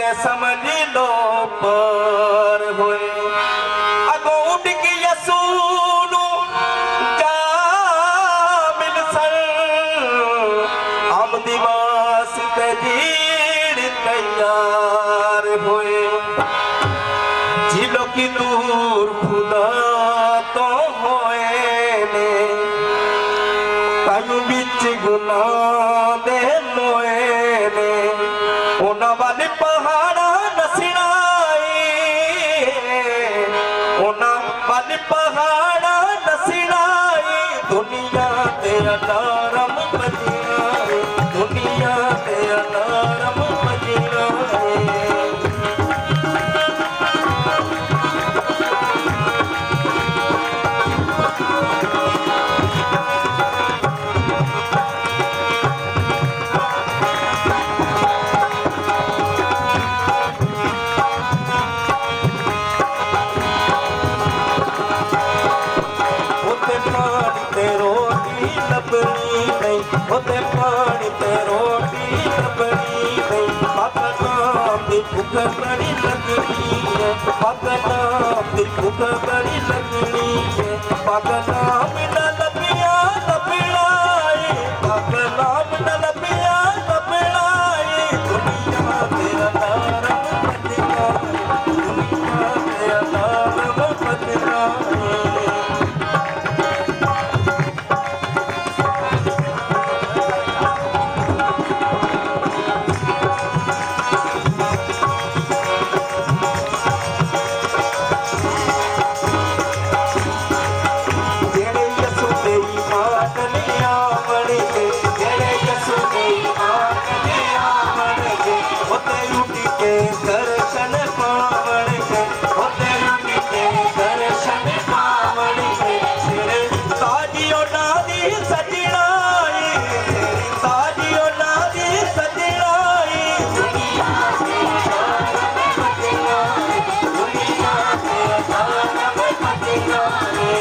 ते समझ लो पार होए अगो उड़ की यसूनु जा मिल सर आमदी मास ते जीड़ तैयार होए जिलो की दूर खुदा तो होए ने तायु बिच गुनाह दे मोए ने ओना वाले पहाड़ा नसीनाई ओना वाले पहाड़ा नसीनाई दुनिया ते अलार्म बजाए दुनिया ते अलार्म बजाए होते पानी ते रोटी लबनी नहीं पाकनाम दी भूख बड़ी लगनी है पाकनाम दी भूख बड़ी लगनी है पाकनाम न लबिया लबड़ाई पाकनाम न लबिया लबड़ाई दुनिया तेरा नाम बजना दुनिया तेरा नाम बजना दर्शन पावन के होते रुकी के दर्शन पावन के तेरे ताजियो नादी सजनाई तेरी ताजियो नादी सजनाई दुनिया के शान बदनाई दुनिया के शान बदनाई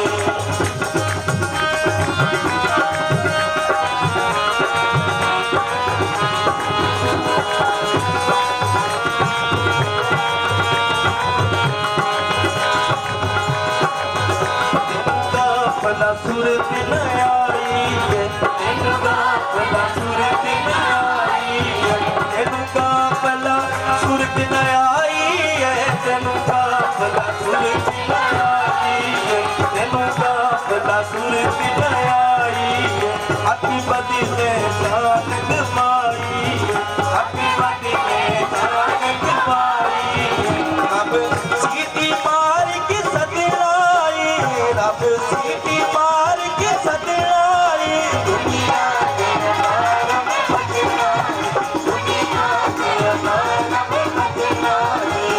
सूरत न आई है तेनुका पला सूरत न आई है तेनुका पला सूरत न आई है तेनुका पला सूरत न आई है तेनुका पला सूरत न आई है अति बदी ने जान गवाई अति बदी ने जान गवाई अब सीटी मार के सदनाई रब सीटी मार के सदनाई दुनिया के नाम बदनाई दुनिया के नाम बदनाई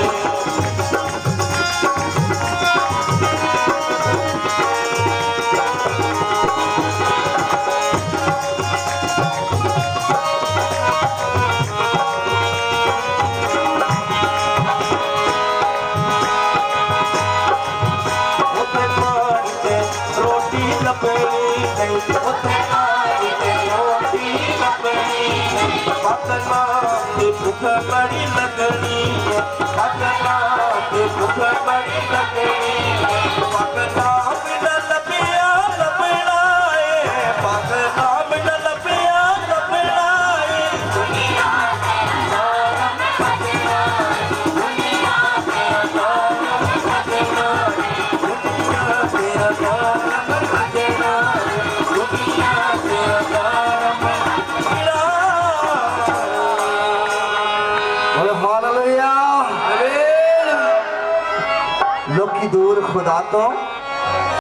भूख बड़ी लगनी है पाकनाम की भूख बड़ी लगनी है पाकनाम न लबिया लबड़ाए पाकनाम न लबिया लबड़ाए दुनिया नाम बदनाई दुनिया नाम बदनाई दुनिया तेरा नाम बदनाई दुनिया तेरा नाम लोकी दूर खुदा तो